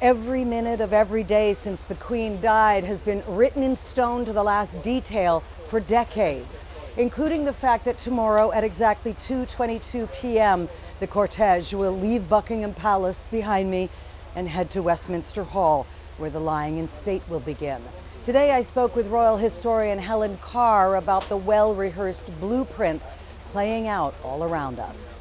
Every minute of every day since the Queen died has been written in stone to the last detail for decades, including the fact that tomorrow at exactly 2:22 p.m., the cortege will leave Buckingham Palace behind me and head to Westminster Hall, where the lying in state will begin. Today I spoke with royal historian Helen Carr about the well-rehearsed blueprint playing out all around us.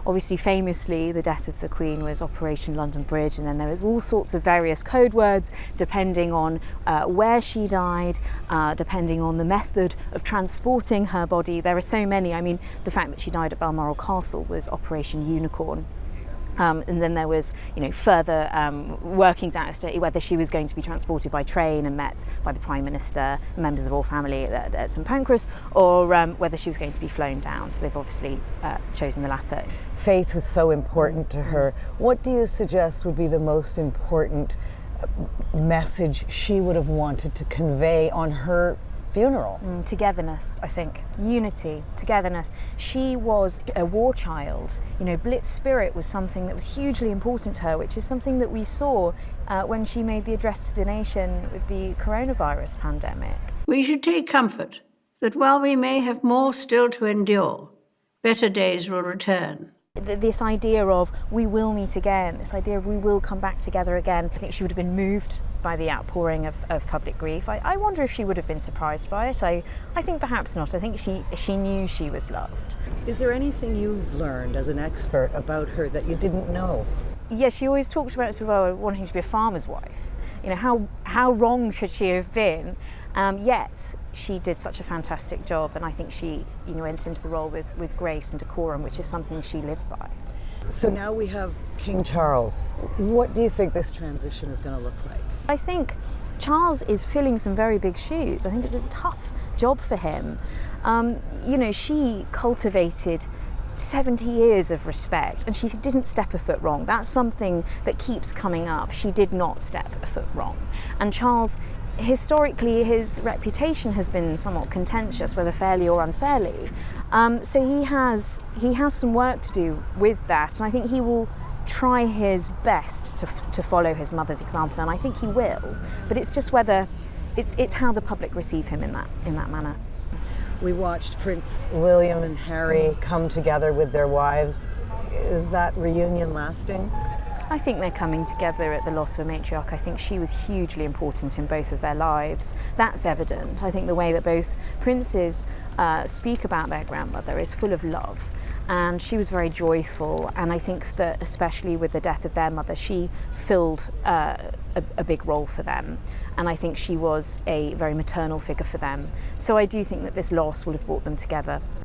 Obviously, famously, the death of the Queen was Operation London Bridge, and then there was all sorts of various code words depending on where she died, depending on the method of transporting her body. There are so many. I mean, the fact that she died at Balmoral Castle was Operation Unicorn. And then there was, further workings out as to whether she was going to be transported by train and met by the Prime Minister, members of the royal family at St Pancras, or whether she was going to be flown down. So they've obviously chosen the latter. Faith was so important to her. What do you suggest would be the most important message she would have wanted to convey on her funeral? Togetherness, I think. Unity, togetherness. She was a war child. Blitz spirit was something that was hugely important to her, which is something that we saw when she made the address to the nation with the coronavirus pandemic. We should take comfort that while we may have more still to endure, better days will return. This idea of we will meet again, this idea of we will come back together again. I think she would have been moved by the outpouring of public grief. I wonder if she would have been surprised by it. I think perhaps not. I think she knew she was loved. Is there anything you've learned as an expert about her that you didn't know? Yeah, she always talked about sort of wanting to be a farmer's wife. How wrong should she have been? Yet she did such a fantastic job, and I think she went into the role with grace and decorum, which is something she lived by. So now we have King Charles. What do you think this transition is going to look like? I think Charles is filling some very big shoes. I think it's a tough job for him. She cultivated 70 years of respect, and she didn't step a foot wrong. That's something that keeps coming up. She did not step a foot wrong. And Charles, historically, his reputation has been somewhat contentious, whether fairly or unfairly. So he has some work to do with that, and I think he will try his best to follow his mother's example, and I think he will. But it's just whether it's how the public receive him in that manner. We watched Prince William and Harry come together with their wives. Is that reunion lasting? I think they're coming together at the loss of a matriarch. I think she was hugely important in both of their lives. That's evident. I think the way that both princes speak about their grandmother is full of love, and she was very joyful, and I think that especially with the death of their mother, she filled a big role for them, and I think she was a very maternal figure for them. So I do think that this loss will have brought them together.